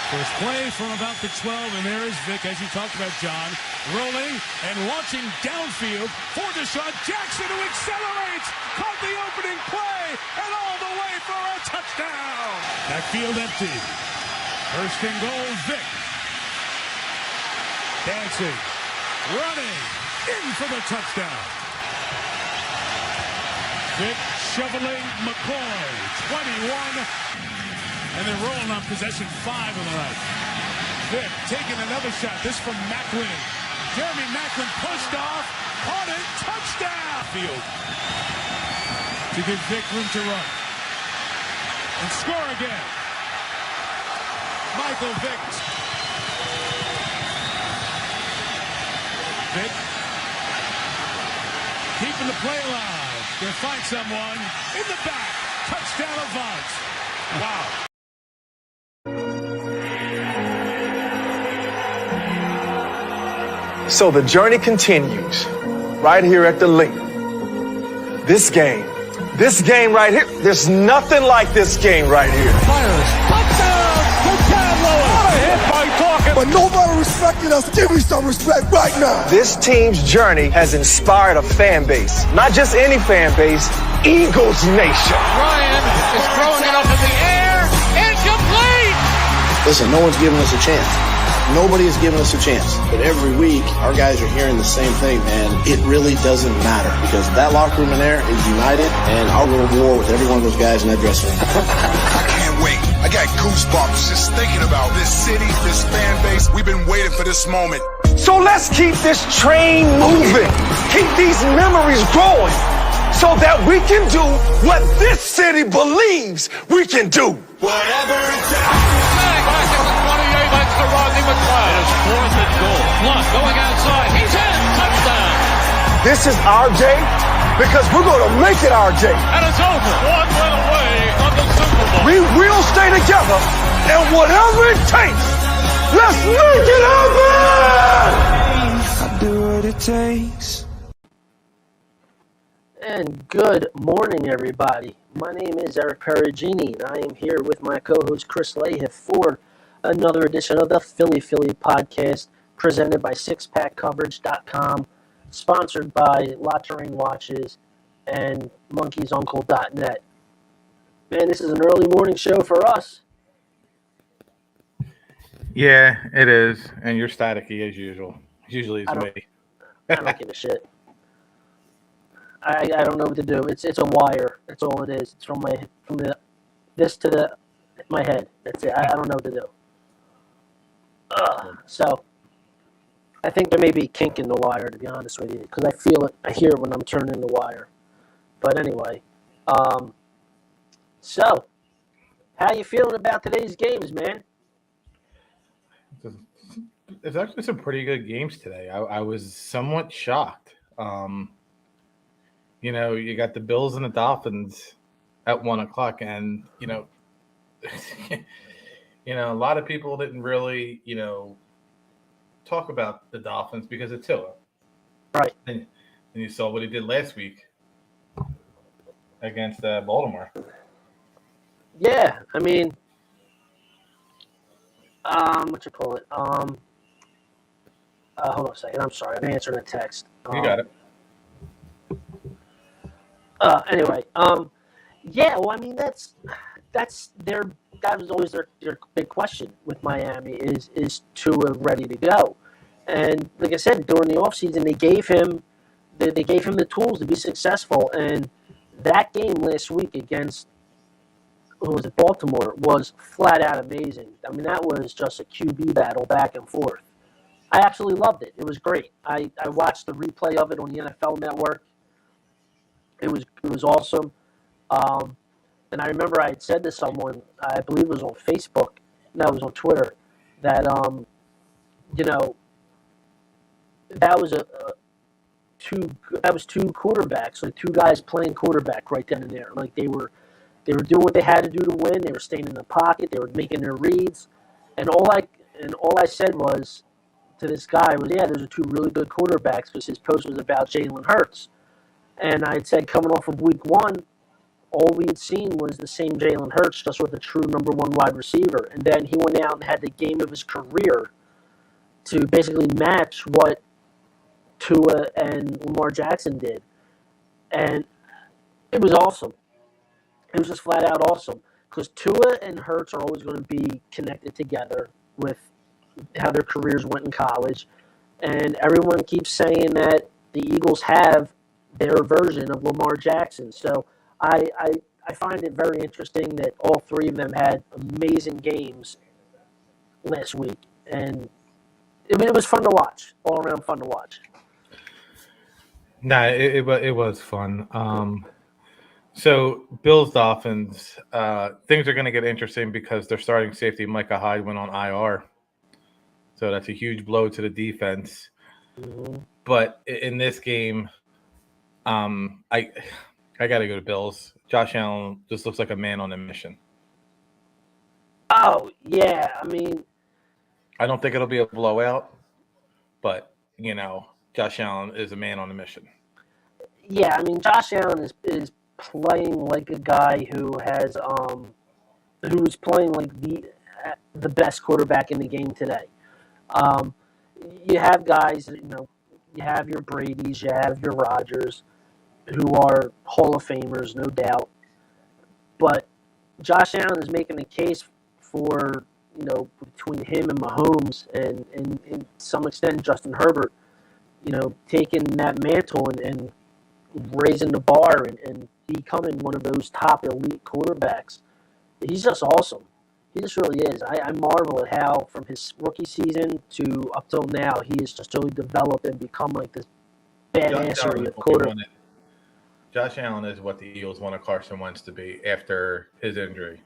First play from about the 12, and there is Vic, as you talked about, John, rolling and launching downfield for Deshaun Jackson, who accelerates, caught the opening play, and all the way for a touchdown. Backfield empty. First and goal, Vic. Dancing, running, in for the touchdown. Vic shoveling McCoy, 21. And they're rolling on possession 5 of the night. Vic taking another shot. This from Macklin. Jeremy Macklin pushed off. Caught it. Touchdown. Field. To give Vic room to run. And score again. Michael Vick. Vic. Keeping the play alive. Gonna find someone in the back. Touchdown Avant. Wow. So the journey continues right here at the link. This game right here, there's nothing like this game right here. Fires, touchdown to Chad Lewis. What a hit by Dawkins. But nobody respected us. Give me some respect right now. This team's journey has inspired a fan base. Not just any fan base, Eagles Nation. Ryan is throwing it up in the air. Incomplete. Listen, no one's giving us a chance. Nobody is giving us a chance. But every week, our guys are hearing the same thing, man. It really doesn't matter because that locker room in there is united, and I'll go to war with every one of those guys in that dressing room. I can't wait. I got goosebumps just thinking about this city, this fan base. We've been waiting for this moment. So let's keep this train moving. Keep these memories growing so that we can do what this city believes we can do. Whatever it takes. To Rodney McLeod. It is 4th and goal. Blunt going outside. He's in. Touchdown. This is our day because we're going to make it our day. And it's over. One win away from the Super Bowl. We will stay together, and whatever it takes, let's make it happen! I'll do what it takes. And good morning, everybody. My name is Eric Perugini, and I am here with my co-host Chris Lahiff for another edition of the Philly podcast, presented by SixPackCoverage.com, sponsored by Lottering Watches and Monkey'sUncle.net. Man, this is an early morning show for us. Yeah, it is, and you're staticky as usual. Usually it's me. I don't give a shit. I don't know what to do. It's a wire. That's all it is. It's from this to my head. That's it. I don't know what to do. So, I think there may be a kink in the wire, to be honest with you, because I feel it, I hear it when I'm turning the wire. But anyway, so, how you feeling about today's games, man? There's actually some pretty good games today. I was somewhat shocked. You got the Bills and the Dolphins at 1:00, and a lot of people didn't really, talk about the Dolphins because of Tua. Right. And you saw what he did last week against Baltimore. Yeah, I mean, what you call it? Hold on a second. I'm sorry. I'm answering a text. You got it. Anyway, yeah. Well, I mean, that was always their big question with Miami is Tua ready to go? And like I said, during the offseason, they gave him the tools to be successful. And that game last week against Baltimore was flat out amazing. I mean, that was just a QB battle back and forth. I absolutely loved it. It was great. I watched the replay of it on the NFL Network. It was awesome. And I remember I had said to someone, I believe it was on Facebook, no, it was on Twitter, that that was two quarterbacks, like two guys playing quarterback right then and there. Like they were doing what they had to do to win. They were staying in the pocket. They were making their reads, and all I said was to this guy was, yeah, those are two really good quarterbacks, because his post was about Jalen Hurts. And I had said, coming off of week 1, all we had seen was the same Jalen Hurts, just with a true number one wide receiver. And then he went out and had the game of his career to basically match what Tua and Lamar Jackson did. And it was awesome. It was just flat out awesome. Because Tua and Hurts are always going to be connected together with how their careers went in college. And everyone keeps saying that the Eagles have their version of Lamar Jackson. So I find it very interesting that all three of them had amazing games last week. And it was fun to watch, all around fun to watch. Nah, it was fun. So Bills Dolphins, things are going to get interesting because their starting safety Micah Hyde went on IR, so that's a huge blow to the defense. Mm-hmm. But in this game, I got to go to Bills. Josh Allen just looks like a man on a mission. Oh yeah, I mean, I don't think it'll be a blowout, but Josh Allen is a man on a mission. Yeah, I mean, Josh Allen is playing like a guy who's playing like the best quarterback in the game today. You have guys, you have your Brady's, you have your Rodgers, who are Hall of Famers, no doubt. But Josh Allen is making a case for, between him and Mahomes and in some extent Justin Herbert, taking that mantle and raising the bar and becoming one of those top elite quarterbacks. He's just awesome. He just really is. I marvel at how, from his rookie season to up till now, he has just really developed and become like this badassery of quarterback. Josh Allen is what the Eagles wanted Carson Wentz to be after his injury.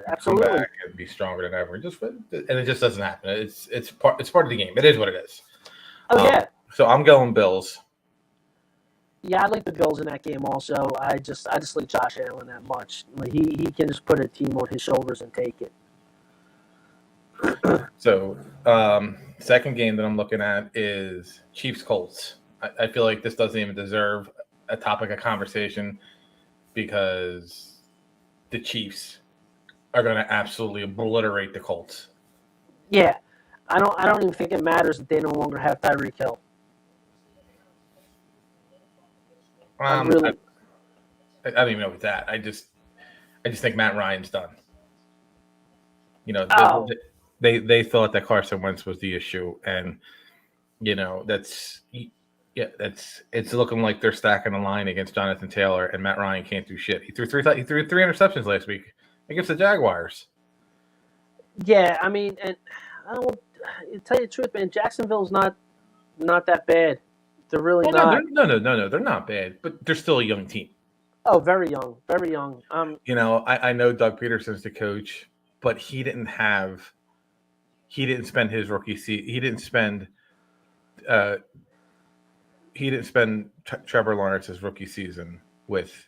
Absolutely. Come back and be stronger than ever. And it just doesn't happen. It's part of the game. It is what it is. Oh yeah. So I'm going Bills. Yeah, I like the Bills in that game also. I just like Josh Allen that much. Like he can just put a team on his shoulders and take it. So, second game that I'm looking at is Chiefs Colts. I feel like this doesn't even deserve a topic of conversation because the Chiefs are going to absolutely obliterate the Colts. Yeah, I don't even think it matters that they no longer have Tyreek Hill. I don't even know with that. I just think Matt Ryan's done. They thought that Carson Wentz was the issue, and it's looking like they're stacking the line against Jonathan Taylor, and Matt Ryan can't do shit. He threw three interceptions last week against the Jaguars. Yeah, I mean, and I don't tell you the truth, man. Jacksonville's not that bad. They're really not. No, they're not bad, but they're still a young team. Oh, very young, very young. I know Doug Peterson's the coach, but he didn't spend his rookie season. He didn't spend Trevor Lawrence's rookie season with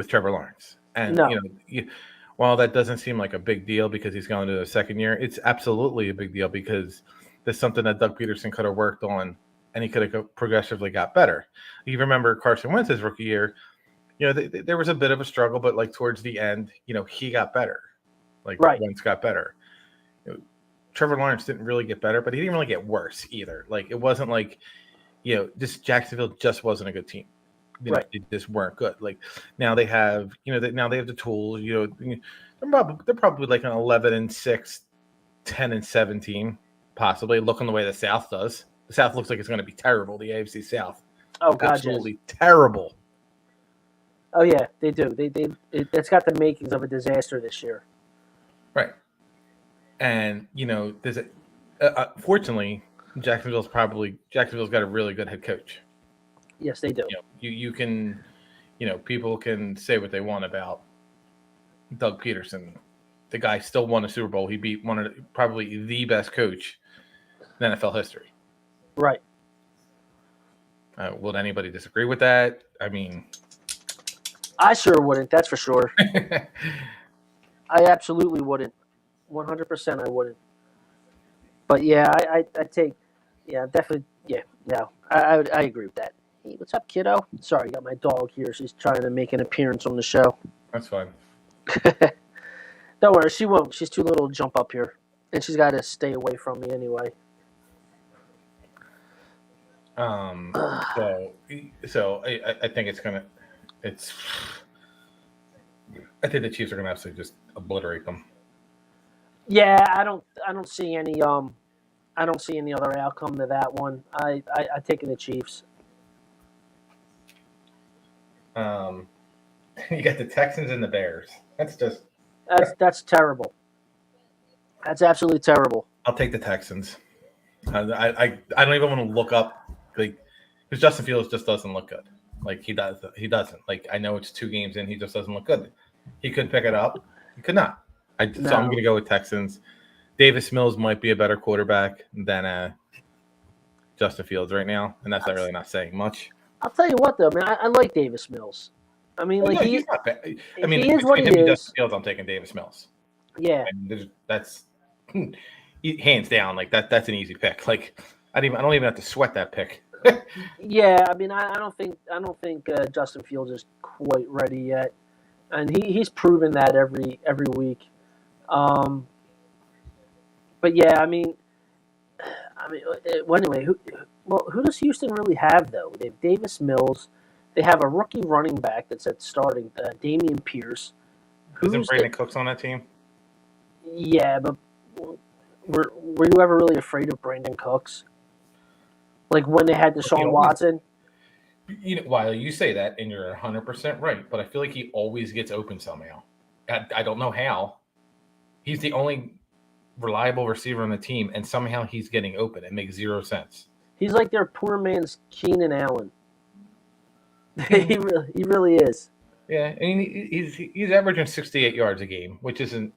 Trevor Lawrence. And no. While that doesn't seem like a big deal because he's going to the second year, it's absolutely a big deal because there's something that Doug Peterson could have worked on. And he could have progressively got better. You remember Carson Wentz's rookie year, there was a bit of a struggle, but like towards the end, he got better. Right. Wentz got better. Trevor Lawrence didn't really get better, but he didn't really get worse either. Like it wasn't like, just Jacksonville just wasn't a good team. Right. They just weren't good. Like now they have, now they have the tools. They're probably like an 11-6, 10-7 team, possibly looking the way the South does. The South looks like it's going to be terrible. The AFC South. Oh God, absolutely terrible. Oh yeah, they do. It's got the makings of a disaster this year. Right. And there's fortunately, Jacksonville's got a really good head coach. Yes, they do. You can, people can say what they want about Doug Peterson. The guy still won a Super Bowl. He beat probably the best coach in NFL history. Right. Will anybody disagree with that? I mean, I sure wouldn't. That's for sure. I absolutely wouldn't. 100% I wouldn't. But yeah, I take. Yeah, definitely. Yeah, no, I agree with that. Hey, what's up, kiddo? Sorry, I got my dog here. She's trying to make an appearance on the show. That's fine. Don't worry, she won't. She's too little to jump up here. And she's got to stay away from me anyway. So I think it's gonna. I think the Chiefs are gonna absolutely just obliterate them. Yeah, I don't see any other outcome to that one. I take the Chiefs. You got the Texans and the Bears. That's terrible. That's absolutely terrible. I'll take the Texans. I don't even want to look up because Justin Fields just doesn't look good. Like he doesn't. Like I know it's 2 games in, he just doesn't look good. He could pick it up. He could not. So I'm going to go with Texans. Davis Mills might be a better quarterback than Justin Fields right now, and that's not saying much. I'll tell you what, though, man. I like Davis Mills. I mean, he's not bad. I mean, he is what he is. Justin Fields, I'm taking Davis Mills. Yeah, that's hands down. Like that's an easy pick. Like I don't even have to sweat that pick. Yeah, I mean, I don't think Justin Fields is quite ready yet, and he's proven that every week. But yeah, I mean, well, anyway, who does Houston really have though? They have Davis Mills. They have a rookie running back that's at starting, Dameon Pierce. Isn't Brandon Cooks on that team? Yeah, but were you ever really afraid of Brandon Cooks? Like when they had Deshaun Watson? While you say that, and you're 100% right, but I feel like he always gets open somehow. I don't know how. He's the only reliable receiver on the team, and somehow he's getting open. It makes 0 sense. He's like their poor man's Keenan Allen. he really is. Yeah, I mean he's averaging 68 yards a game, which isn't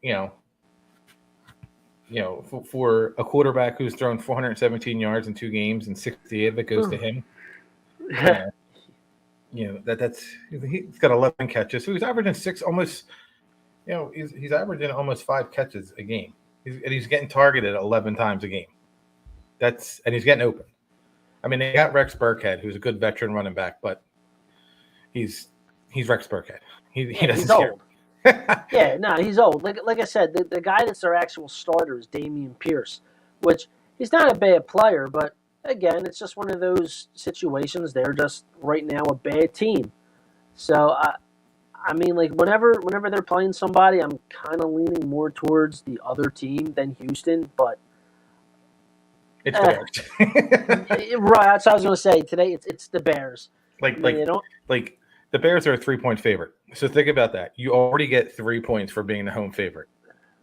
for a quarterback who's thrown 417 yards in 2 games and 68 of it goes to him. That's he's got 11 catches, so he's averaging 6 almost. He's averaging almost 5 catches a game. He's getting targeted 11 times a game. And he's getting open. I mean, they got Rex Burkhead, who's a good veteran running back, but he's Rex Burkhead. He doesn't. He's old. Yeah, no, he's old. Like I said, the guy that's their actual starter is Dameon Pierce, which he's not a bad player, but again, it's just one of those situations. They're just right now a bad team. So I mean, like whenever they're playing somebody, I'm kind of leaning more towards the other team than Houston, but it's the Bears. Right, that's what I was going to say. Today, it's the Bears. Like the Bears are a 3-point favorite. So think about that. You already get 3 points for being the home favorite,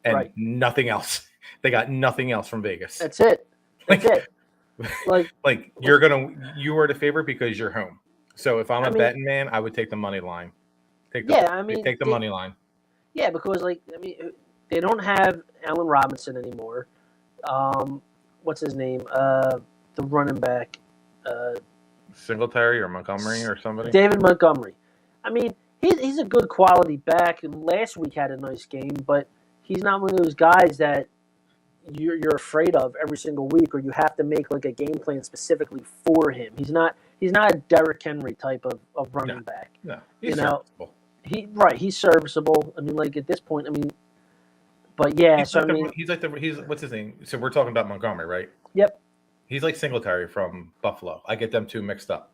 and nothing else. They got nothing else from Vegas. That's it. That's it. Like you are the favorite because you're home. So if I'm a betting man, I would take the money line. Take the money line. Yeah, because they don't have Allen Robinson anymore. What's his name? The running back. Singletary or Montgomery or somebody? David Montgomery. I mean, he's a good quality back. Last week had a nice game, but he's not one of those guys that you're afraid of every single week, or you have to make like a game plan specifically for him. He's not a Derrick Henry type of running back. No, he's serviceable. He's serviceable. I mean, like at this point, but yeah. He's what's his name? So we're talking about Montgomery, right? Yep. He's like Singletary from Buffalo. I get them two mixed up.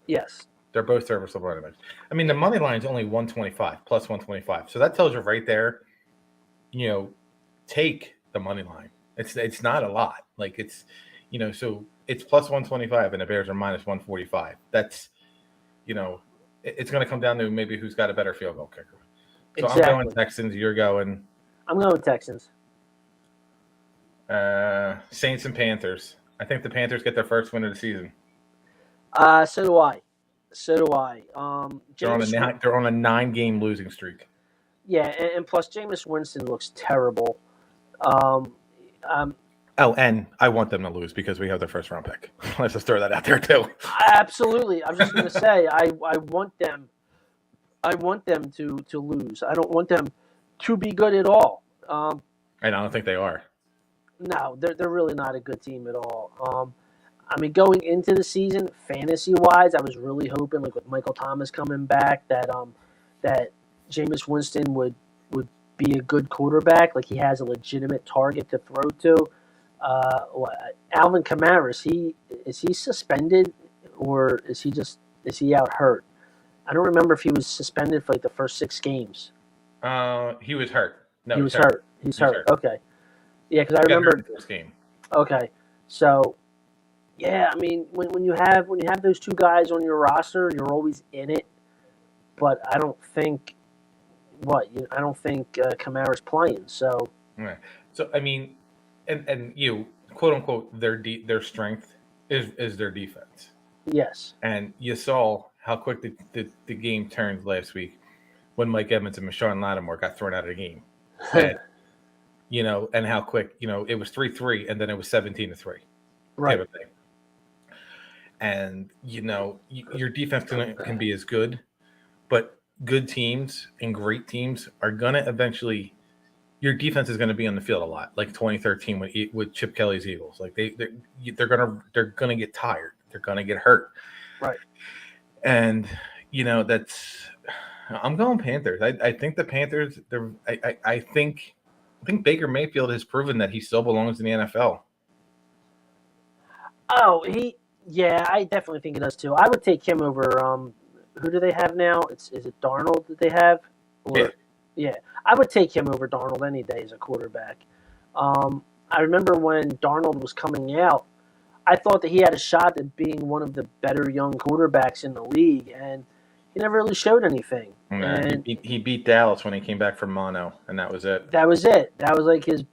Yes. They're both serviceable running backs. I mean, the money line is only 125 plus 125. So that tells you right there, take the money line. It's not a lot. Like it's, so it's plus 125 and the Bears are minus 145. That's, it's going to come down to maybe who's got a better field goal kicker. So exactly. I'm going Texans. You're going. I'm going Texans. Saints and Panthers. I think the Panthers get their first win of the season. So do I. They're on a 9-game losing streak. Yeah, and plus Jameis Winston looks terrible. And I want them to lose because we have their first round pick. Let's just throw that out there too. Absolutely. I was just going to say I want them. I want them to lose. I don't want them to be good at all. And I don't think they are. No, they're really not a good team at all. I mean, going into the season, fantasy-wise, I was really hoping, like with Michael Thomas coming back, that Jameis Winston would be a good quarterback. Like he has a legitimate target to throw to. Alvin Kamara, is he suspended or is he out hurt? I don't remember if he was suspended for like the first 6 games. He was hurt. No, he was hurt. He's hurt. Okay. Yeah, because I remember this game. Okay, so yeah, I mean, when you have those 2 guys on your roster, you're always in it. But I don't think Kamara's playing. So right. So I mean, and you quote unquote their strength is their defense. Yes. And you saw how quick the game turned last week when Mike Evans and Marshawn Lattimore got thrown out of the game. And, and how quick, it was 3-3 and then it was 17-3. Right. Type of thing. And, your defense can be as good, but good teams and great teams are going to eventually – your defense is going to be on the field a lot, like 2013 with Chip Kelly's Eagles. Like they're gonna get tired. They're gonna get hurt. Right. And I'm going Panthers. I think the Panthers. I think Baker Mayfield has proven that he still belongs in the NFL. Oh, I definitely think he does too. I would take him over. Who do they have now? Is it Darnold that they have? Yeah, I would take him over Darnold any day as a quarterback. I remember when Darnold was coming out, I thought that he had a shot at being one of the better young quarterbacks in the league, and he never really showed anything. And he beat Dallas when he came back from mono, and that was it. That was it. That was like his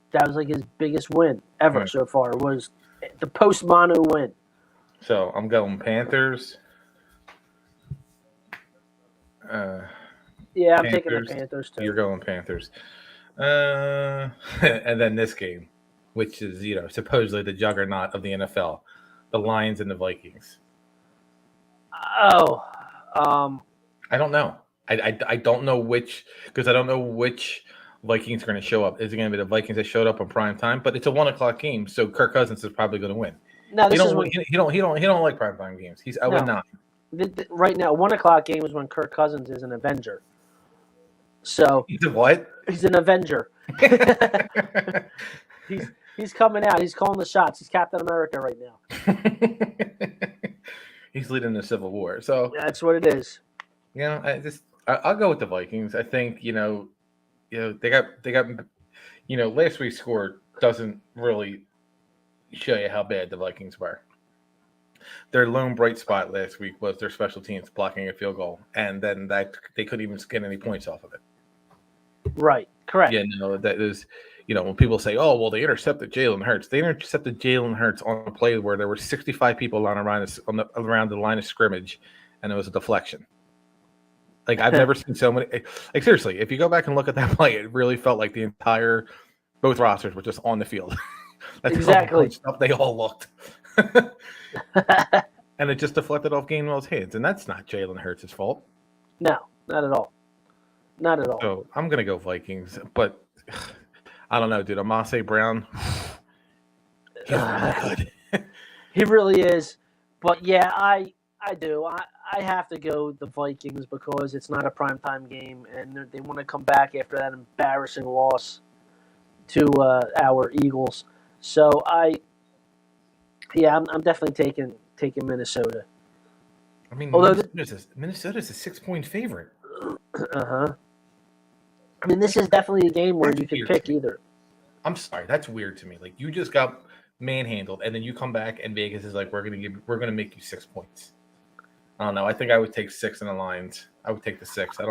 biggest win ever so far, was the post mono win. So I'm going Panthers. Yeah, I'm taking the Panthers too. You're going Panthers. And then this game, which is, supposedly the juggernaut of the NFL, the Lions and the Vikings. Oh. I don't know. I don't know which, because I don't know which Vikings are going to show up. Is it going to be the Vikings that showed up on prime time? But it's a 1:00 game, so Kirk Cousins is probably going to win. No, he don't like prime time games. He's 0-9. Right now, 1:00 game is when Kirk Cousins is an Avenger. So he's a what? He's an Avenger. he's coming out. He's calling the shots. He's Captain America right now. He's leading the Civil War. So that's what it is. I'll go with the Vikings. I think they got last week's score doesn't really show you how bad the Vikings were. Their lone bright spot last week was their special teams blocking a field goal, and then that they couldn't even get any points off of it. Right. Correct. Yeah, that is, when people say, "Oh, well, they intercepted Jalen Hurts," they intercepted Jalen Hurts on a play where there were 65 people around the line of scrimmage, and it was a deflection. Like I've never seen so many. Like seriously, if you go back and look at that play, it really felt like both rosters were just on the field. That's exactly how stuff they all looked. And it just deflected off Gainwell's hands, and that's not Jalen Hurts' fault. No, not at all. Not at all. So I'm gonna go Vikings, but I don't know, dude. Amase Brown, he's really good. He really is. But yeah, I do. I have to go the Vikings because it's not a primetime game, and they want to come back after that embarrassing loss to our Eagles. So I'm definitely taking Minnesota. I mean, Minnesota's a 6-point favorite. I mean, this is definitely a game where you can pick either. I'm sorry, that's weird to me. Like you just got manhandled, and then you come back, and Vegas is like, we're gonna make you 6 points. I don't know. I think I would take 6 in the lines. I would take the 6. I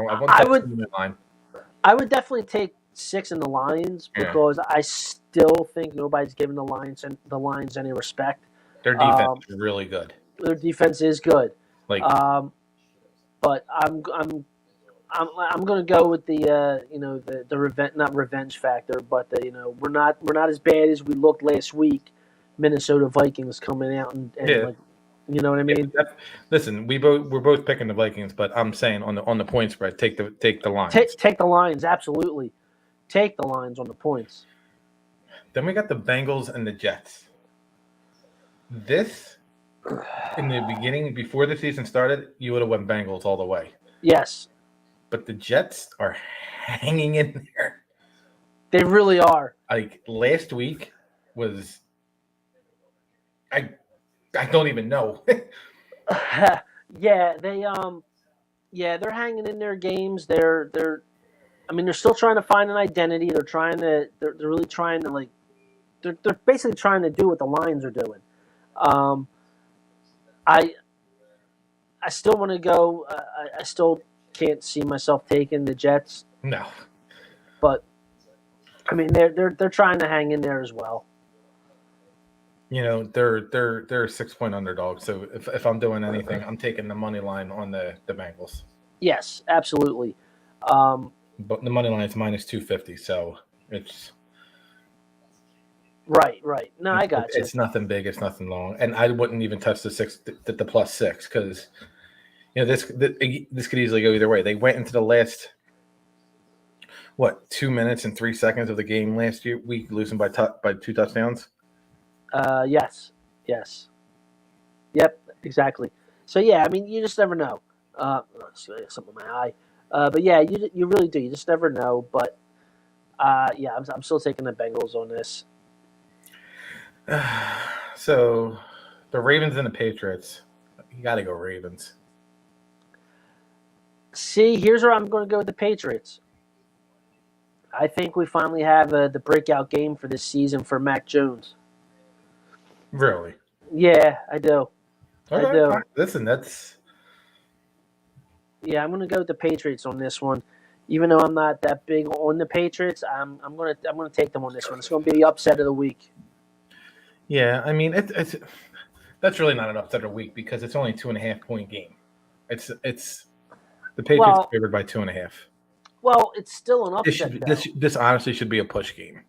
would definitely take 6 in the lines because I still think nobody's giving the Lions any respect. Their defense is really good. Their defense is good. Like, but I'm going to go with the revenge factor, but we're not as bad as we looked last week. Minnesota Vikings coming out and like, you know what I mean? Listen, we're both picking the Vikings, but I'm saying on the point spread, take the Lions. Take the Lions, absolutely. Take the Lions on the points. Then we got the Bengals and the Jets. This in the beginning, before the season started, you would have went Bengals all the way. Yes. But the Jets are hanging in there. They really are. Like last week was, I don't even know. Yeah, they're hanging in their games. They're still trying to find an identity. They're really trying to they're basically trying to do what the Lions are doing. I still want to go. I still can't see myself taking the Jets. No. But I mean, they're trying to hang in there as well. You know, they're a 6-point underdog. So if I'm doing anything, I'm taking the money line on the Bengals. Yes, absolutely. But the money line is minus 250, so it's right. No, I got you. It's nothing big, it's nothing long, and I wouldn't even touch the +6 because this could easily go either way. They went into the last 2 minutes and 3 seconds of the game last week, losing by 2 touchdowns. Yes. Yep, exactly. So yeah, I mean, you just never know. Something in my eye. But yeah, you really do. You just never know. But yeah, I'm still taking the Bengals on this. So the Ravens and the Patriots. You got to go Ravens. See, here's where I'm going to go with the Patriots. I think we finally have the breakout game for this season for Mac Jones. Really? Yeah, I do. Okay. I do. Listen, that's. Yeah, I'm going to go with the Patriots on this one. Even though I'm not that big on the Patriots, I'm going to take them on this one. It's going to be the upset of the week. Yeah, I mean it's that's really not an upset of the week because it's only a 2.5-point game. It's the Patriots are favored by 2.5. Well, it's still an upset. This honestly should be a push game.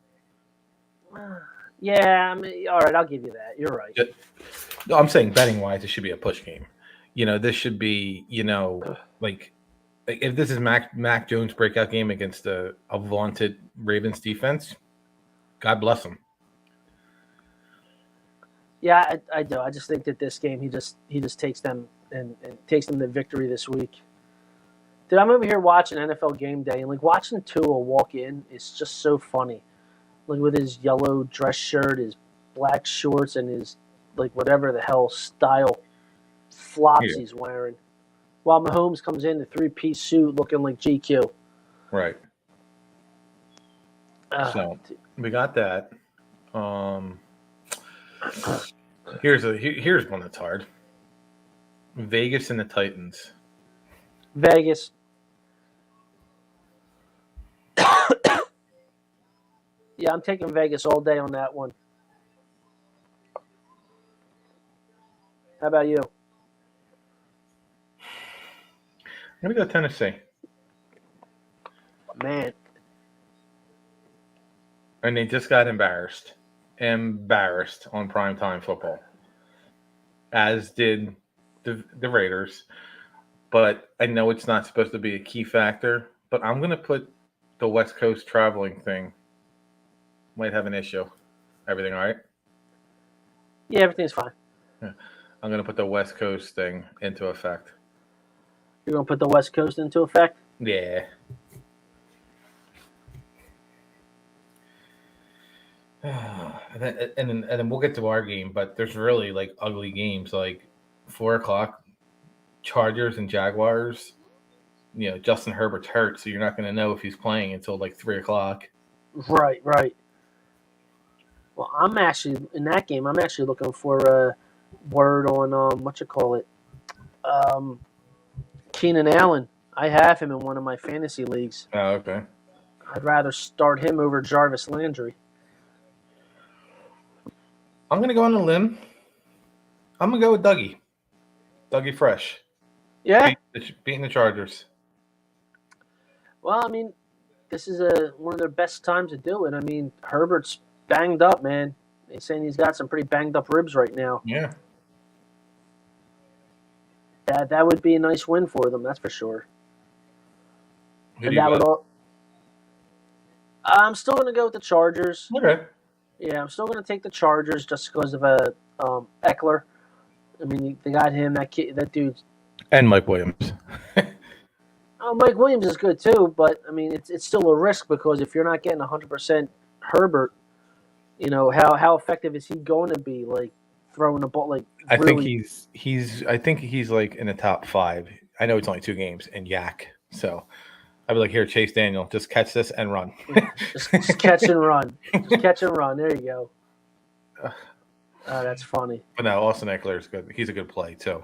Yeah, I mean, all right, I'll give you that. You're right. No, I'm saying betting wise, it should be a push game. This should be like if this is Mac Jones' breakout game against a vaunted Ravens defense, God bless him. Yeah, I do. I just think that this game, he just takes them and takes them to victory this week. Dude, I'm over here watching NFL Game Day, and watching Tua walk in is just so funny. With his yellow dress shirt, his black shorts, and his whatever the hell style flops he's wearing, while Mahomes comes in the 3-piece suit looking like GQ. Right. So we got that. Here's one that's hard. Vegas and the Titans. Vegas. Yeah, I'm taking Vegas all day on that one. How about you? I'm going to go Tennessee. Man. And they just got embarrassed on primetime football, as did the Raiders. But I know it's not supposed to be a key factor, but I'm going to put the West Coast traveling thing. Might have an issue. Everything all right? Yeah, everything's fine. Yeah. I'm going to put the West Coast thing into effect. You're going to put the West Coast into effect? Yeah. And then we'll get to our game, but there's really ugly games 4:00 Chargers and Jaguars. Justin Herbert's hurt, so you're not going to know if he's playing until 3:00. Right. Well, I'm actually in that game. I'm actually looking for a word on Keenan Allen. I have him in one of my fantasy leagues. Oh, okay. I'd rather start him over Jarvis Landry. I'm going to go on a limb. I'm going to go with Dougie Fresh. Yeah? Beating the Chargers. Well, I mean, this is one of their best times to do it. I mean, Herbert's banged up, man. They're saying he's got some pretty banged up ribs right now. Yeah. That would be a nice win for them, that's for sure. I'm still going to go with the Chargers. Okay. Yeah, I'm still going to take the Chargers just because of Eckler. I mean, they got him. That kid, that dude. And Mike Williams. Oh, Mike Williams is good too, but I mean, it's still a risk because if you're not getting 100% Herbert, how effective is he going to be? Like throwing the ball, like I think really. he's like in the top 5. I know it's only 2 games and yak. So I'd be like, here, Chase Daniel, just catch this and run. Just catch and run. Just catch and run. There you go. Oh, that's funny. But no, Austin Eckler is good. He's a good play too.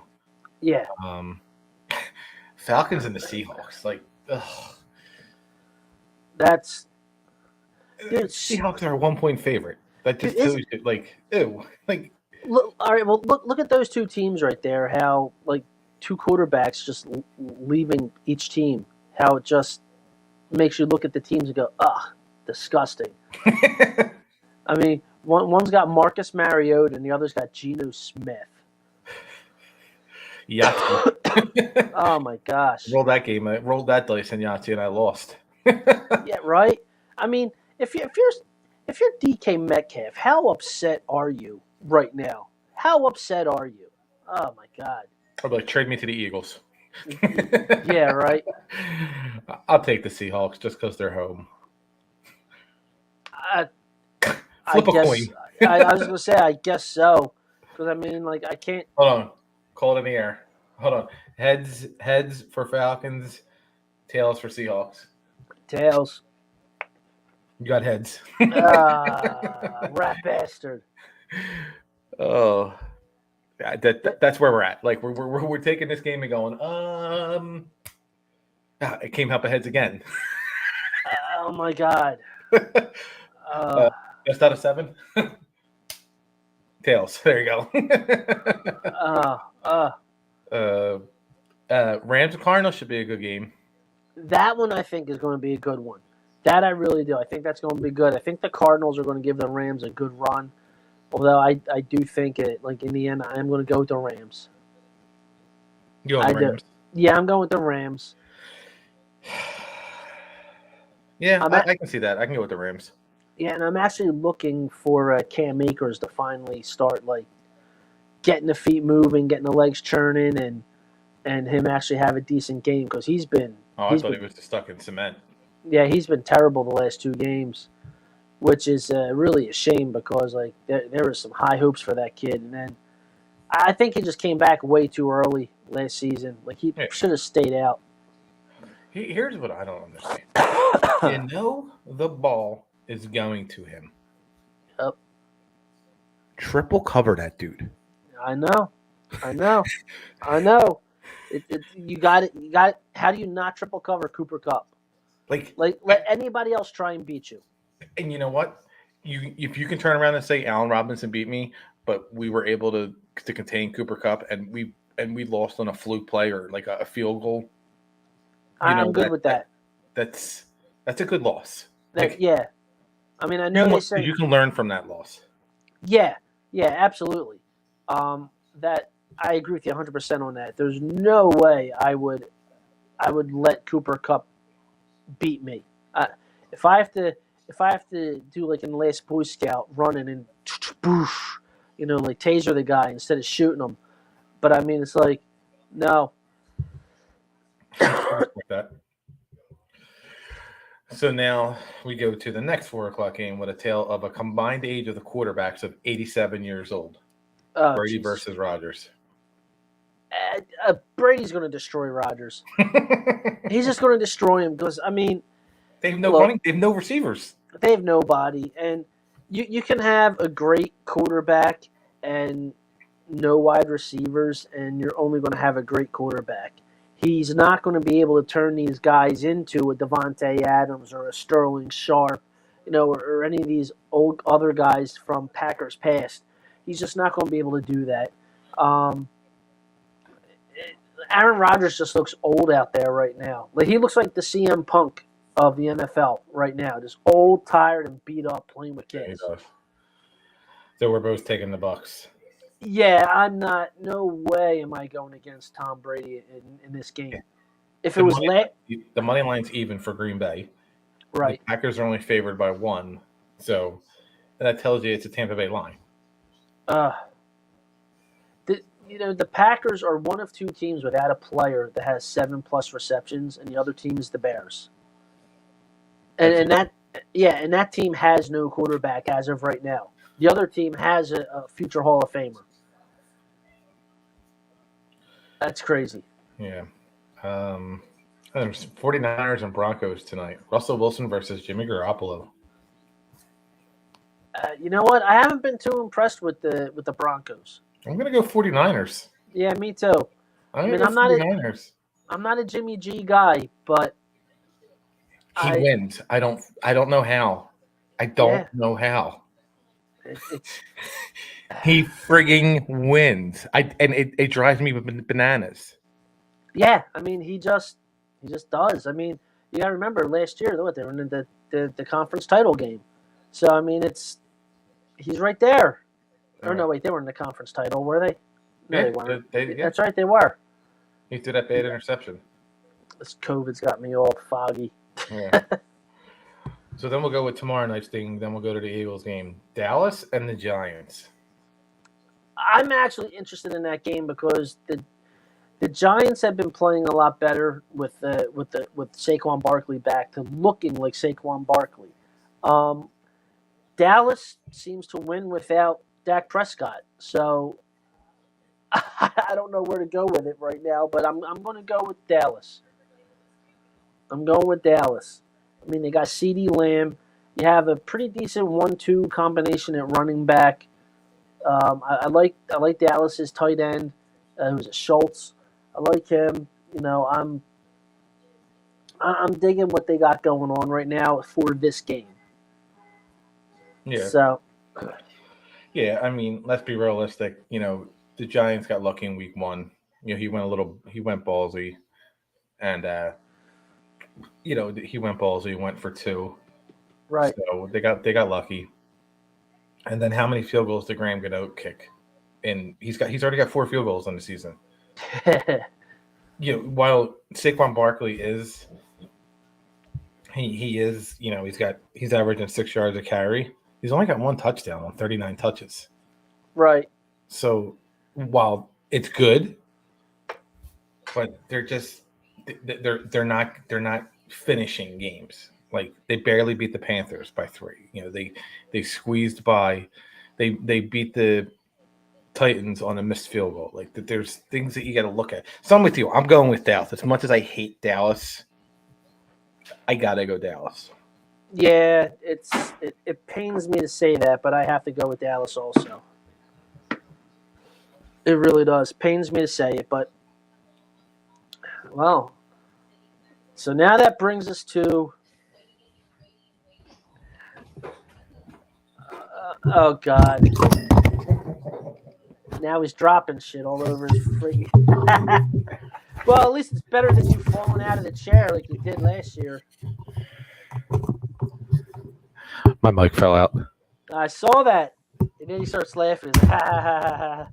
Yeah. Falcons and the Seahawks, like, ugh. That's. Dude, Seahawks are a 1-point favorite. That just tells you, like, ew, like. Look, all right. Well, look at those two teams right there. How like 2 quarterbacks just leaving each team. How it just makes you look at the teams and go, ugh, disgusting. I mean, one's got Marcus Mariota and the other's got Geno Smith. Yahtzee. Oh my gosh! Rolled that game. I rolled that dice in Yahtzee and I lost. Yeah, right. I mean, if you're DK Metcalf, how upset are you right now? How upset are you? Oh my God! I'd be like, trade me to the Eagles. Yeah, right. I'll take the Seahawks just because they're home. Flip a coin. I was gonna say, I guess so, because I mean, like, I can't. Hold on. Call it in the air. Hold on. Heads for Falcons. Tails for Seahawks. Tails. You got heads. Rat bastard. Oh, that's where we're at. Like we're taking this game and going. It came up heads again. Oh my God. Just out of 7. Tails. There you go. Rams and Cardinals should be a good game. That one I think is going to be a good one. That I really do. I think that's going to be good. I think the Cardinals are going to give the Rams a good run. Although I do think like in the end, I'm going to go with the Rams. You going with the Rams? Yeah, I'm going with the Rams. Yeah, I can see that. I can go with the Rams. Yeah, and I'm actually looking for Cam Akers to finally start like getting the feet moving, getting the legs churning, and him actually have a decent game because he's been. I thought he was just stuck in cement. Yeah, he's been terrible the last 2 games, which is really a shame because like there was some high hopes for that kid, and then I think he just came back way too early last season. Like he should have stayed out. Here's what I don't understand. The ball is going to him. Yep. Triple cover that dude. I know. You got it. How do you not triple cover Cooper Kupp? Like let anybody else try and beat you. And you know what? If you can turn around and say Allen Robinson beat me, but we were able to contain Cooper Kupp and we lost on a fluke play or like a field goal. I'm good with that. That's a good loss. Yeah. I mean, I know they say you can learn from that loss. Yeah, absolutely. That I agree with you 100% on that. There's no way I would let Cooper Kupp beat me. If I have to do like in the last Boy Scout running and like taser the guy instead of shooting him. But I mean, it's like no. That. So now we go to the next 4:00 game with a tale of a combined age of the quarterbacks of 87 years old. Brady versus Rodgers. Brady's going to destroy Rodgers. He's just going to destroy him because, I mean... They have no running. They have no receivers. They have nobody. And you can have a great quarterback and no wide receivers, and you're only going to have a great quarterback. He's not going to be able to turn these guys into a Devontae Adams or a Sterling Sharp, or any of these old other guys from Packers past. He's just not going to be able to do that. Aaron Rodgers just looks old out there right now. Like he looks like the CM Punk of the NFL right now, just old, tired, and beat up playing with kids. So we're both taking the Bucs. Yeah, I'm not. No way am I going against Tom Brady in this game. If it was the money line's even for Green Bay, right? The Packers are only favored by 1, so that tells you it's a Tampa Bay line. the Packers are one of two teams without a player that has 7+ receptions, and the other team is the Bears. And that team has no quarterback as of right now. The other team has a future Hall of Famer. That's crazy. Yeah. 49ers and Broncos tonight. Russell Wilson versus Jimmy Garoppolo. You know what? I haven't been too impressed with the Broncos. I'm gonna go 49ers. Yeah, me too. I'm not a Jimmy G guy, but he wins. I don't know how. I don't know how. He frigging wins. It drives me bananas. Yeah, I mean he just does. I mean, you gotta remember last year they were in the conference title game. So I mean he's right there. Or no, wait, they were in the conference title, were they? No, yeah, they weren't. yeah. That's right, they were. He threw that bad interception. This COVID's got me all foggy. Yeah. So then we'll go with tomorrow night's thing. Then we'll go to the Eagles game. Dallas and the Giants. I'm actually interested in that game because the Giants have been playing a lot better with Saquon Barkley back to looking like Saquon Barkley. Dallas seems to win without Dak Prescott, so I don't know where to go with it right now. But I'm going to go with Dallas. I'm going with Dallas. I mean, they got CeeDee Lamb. You have a pretty decent 1-2 combination at running back. I like Dallas's tight end. Who's it, Schultz? I like him. I'm digging what they got going on right now for this game. Yeah. So. Yeah, I mean, let's be realistic. The Giants got lucky in week 1. He went ballsy, and he went ballsy, went for 2. Right. So they got lucky. And then how many field goals did Graham Gano kick? And he's already got 4 field goals on the season. While Saquon Barkley is he's averaging 6 yards a carry. He's only got 1 touchdown on 39 touches. Right. So while it's good, but they're not finishing games. Like they barely beat the Panthers by 3. They squeezed by. They beat the Titans on a missed field goal. Like there's things that you got to look at. So I'm with you. I'm going with Dallas. As much as I hate Dallas, I gotta go Dallas. Yeah, it pains me to say that, but I have to go with Dallas also. It really does. Pains me to say it, but well. So now that brings us to oh God. Now he's dropping shit all over his freaking. Well, at least it's better than you falling out of the chair like you did last year. My mic fell out. I saw that. And then he starts laughing. He's like, ha, ha, ha, ha, ha.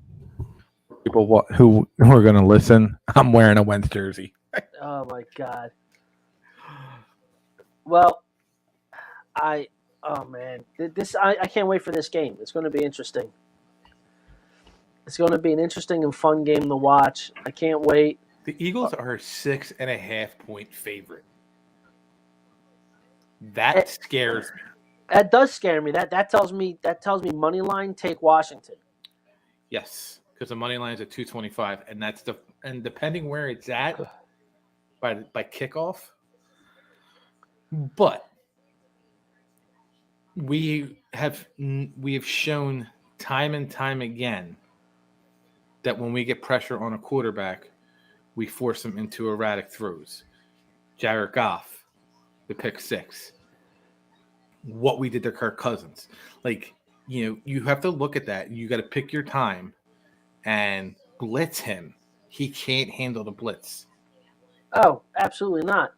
People who are going to listen, I'm wearing a Wentz jersey. Oh, my God. Well, I can't wait for this game. It's going to be interesting. It's going to be an interesting and fun game to watch. I can't wait. The Eagles are a 6.5-point favorite. That scares me. That does scare me. That tells me money line take Washington. Yes, because the money line is at 225, and depending where it's at by kickoff. But we have shown time and time again that when we get pressure on a quarterback, we force him into erratic throws. Jared Goff, the pick 6. What we did to Kirk Cousins. You have to look at that. You got to pick your time and blitz him. He can't handle the blitz. Oh, absolutely not.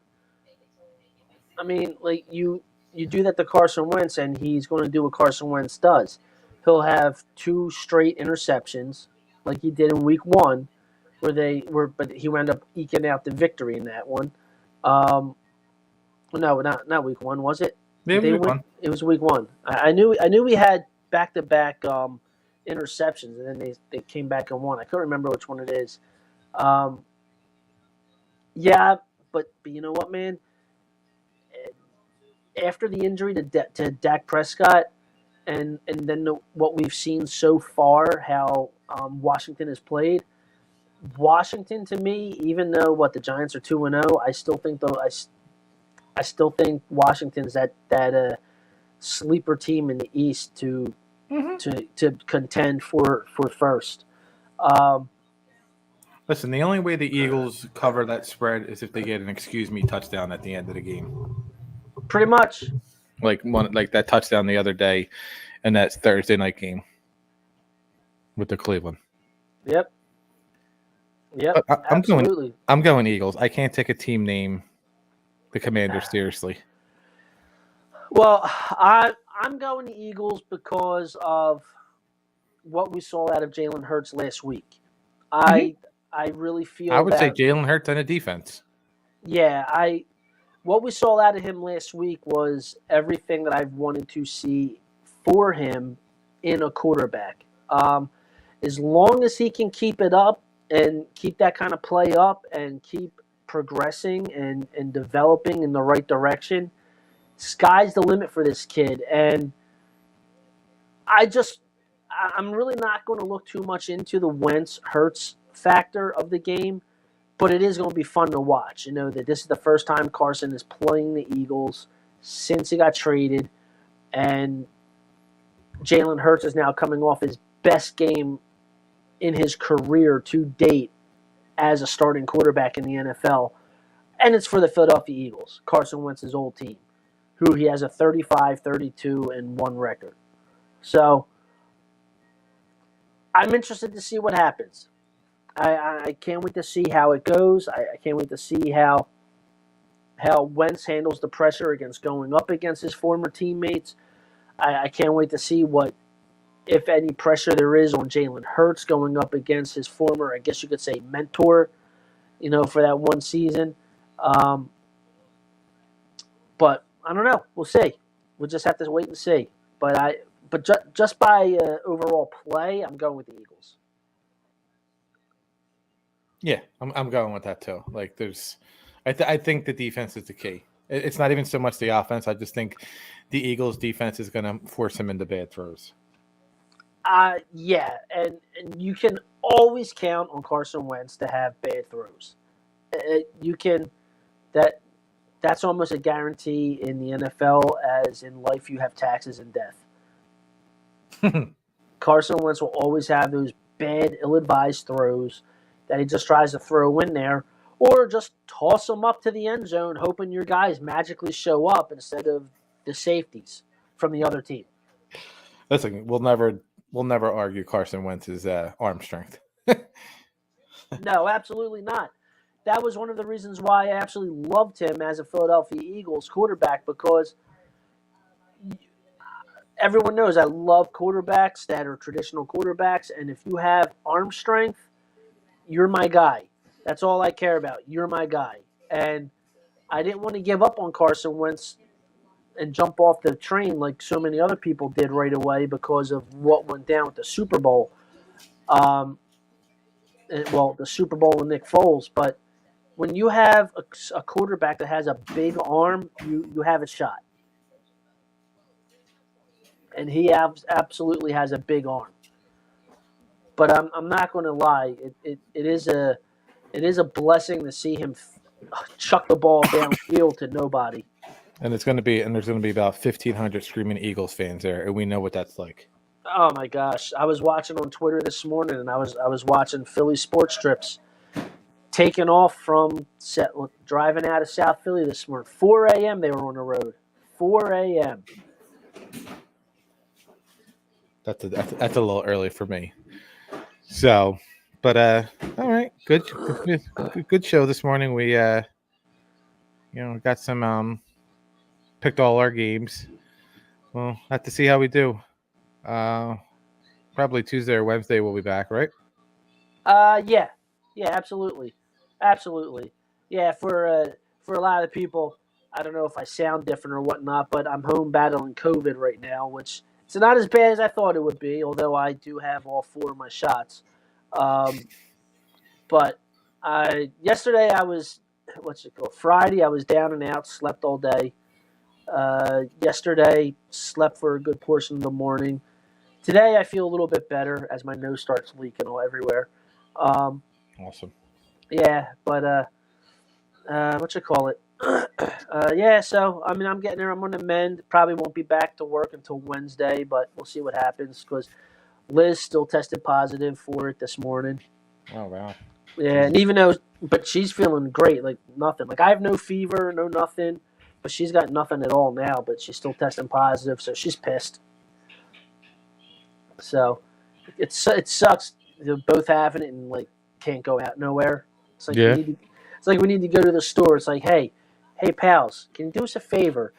I mean, you do that to Carson Wentz, and he's going to do what Carson Wentz does. He'll have 2 straight interceptions, like he did in Week 1, but he wound up eking out the victory in that one. No, not Week 1, was it? Maybe Week 1. It was Week 1. I knew we had back-to-back interceptions, and then they came back and won. I couldn't remember which one it is. Yeah, but you know what, man? After the injury to Dak Prescott, and then what we've seen so far, how Washington has played. Washington, to me, even though the Giants are 2-0, I still think I still think Washington's that sleeper team in the East to contend for first. Listen, the only way the Eagles cover that spread is if they get an excuse me touchdown at the end of the game. Pretty much. Like that touchdown the other day in that Thursday night game with the Cleveland. Yep. Absolutely. I'm going Eagles. I can't take a team name, the Commanders, seriously. Well, I'm going to Eagles because of what we saw out of Jalen Hurts last week. I really feel I would say Jalen Hurts on a defense. Yeah, what we saw out of him last week was everything that I've wanted to see for him in a quarterback. As long as he can keep it up and keep that kind of play up and keep progressing and developing in the right direction, sky's the limit for this kid. And I'm really not going to look too much into the Wentz-Hurts factor of the game, but it is going to be fun to watch. You know, that this is the first time Carson is playing the Eagles since he got traded, and Jalen Hurts is now coming off his best game in his career to date as a starting quarterback in the NFL, and it's for the Philadelphia Eagles, Carson Wentz's old team, who he has a 35-32-1 record. So I'm interested to see what happens. I can't wait to see how it goes. I can't wait to see how Wentz handles the pressure against going up against his former teammates. I can't wait to see what, if any, pressure there is on Jalen Hurts going up against his former, I guess you could say, mentor, for that one season. But I don't know. We'll see. We'll just have to wait and see. But just by overall play, I'm going with the Eagles. Yeah, I'm going with that too. Like, I think the defense is the key. It's not even so much the offense. I just think the Eagles' defense is going to force him into bad throws. Yeah, and you can always count on Carson Wentz to have bad throws. That's almost a guarantee in the NFL, as in life you have taxes and death. Carson Wentz will always have those bad, ill-advised throws that he just tries to throw in there, or just toss them up to the end zone, hoping your guys magically show up instead of the safeties from the other team. Listen, we'll never argue Carson Wentz's arm strength. No, absolutely not. That was one of the reasons why I absolutely loved him as a Philadelphia Eagles quarterback, because everyone knows I love quarterbacks that are traditional quarterbacks, and if you have arm strength, you're my guy. That's all I care about. You're my guy. And I didn't want to give up on Carson Wentz and jump off the train like so many other people did right away because of what went down with the Super Bowl. The Super Bowl with Nick Foles. But when you have a quarterback that has a big arm, you have a shot. And he absolutely has a big arm. But I'm not going to lie. It is a blessing to see him chuck the ball downfield to nobody. And there's going to be about 1,500 screaming Eagles fans there, and we know what that's like. Oh my gosh! I was watching on Twitter this morning, and I was watching Philly sports strips taking off from driving out of South Philly this morning. 4 a.m. they were on the road. 4 a.m. That's a little early for me. So, but all right, good show this morning. We got some picked all our games. Well, have to see how we do. Probably Tuesday or Wednesday we'll be back, right? Yeah, absolutely. Yeah, for a lot of people, I don't know if I sound different or whatnot, but I'm home battling COVID right now, which it's not as bad as I thought it would be, although I do have all 4 of my shots. But yesterday I was, Friday I was down and out, slept all day. Yesterday, slept for a good portion of the morning. Today I feel a little bit better as my nose starts leaking all everywhere. Awesome. Yeah, but yeah, so I mean, I'm getting there. I'm on the mend. Probably won't be back to work until Wednesday, but we'll see what happens because Liz still tested positive for it this morning. Oh wow. Yeah, and even though, but she's feeling great, like nothing. Like I have no fever, no nothing, but she's got nothing at all now. But she's still testing positive, so she's pissed. So it sucks. They're both having it and like can't go out nowhere. It's like we need to go to the store. It's like, hey pals, can you do us a favor?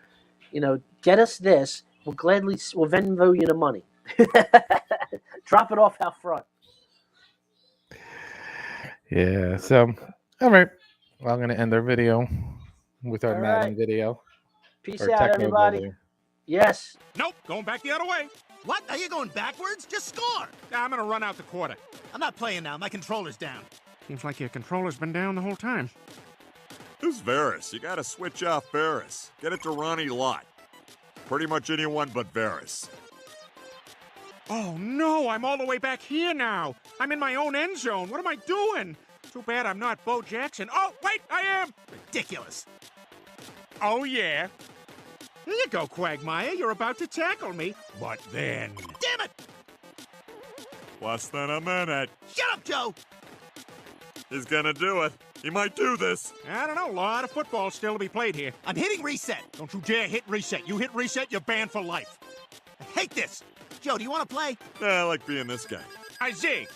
Get us this. We'll Venmo you the money. Drop it off out front. Yeah. So, all right. Well, I'm going to end our video with our Madden video. Peace out, everybody. Video. Yes. Nope, going back the other way. What? Are you going backwards? Just score. Nah, I'm going to run out the quarter. I'm not playing now. My controller's down. Seems like your controller's been down the whole time. Who's Varys? You gotta switch off Varys. Get it to Ronnie Lott. Pretty much anyone but Varys. Oh, no, I'm all the way back here now. I'm in my own end zone. What am I doing? Too bad I'm not Bo Jackson. Oh, wait, I am. Ridiculous. Oh, yeah. Here you go, Quagmire. You're about to tackle me. But then... Damn it! Less than a minute. Shut up, Joe! He's gonna do it. He might do this. I don't know. A lot of football still to be played here. I'm hitting reset. Don't you dare hit reset. You hit reset, you're banned for life. I hate this. Joe, do you want to play? Yeah, I like being this guy. A zig.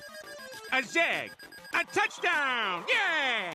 A zag. A touchdown. Yeah!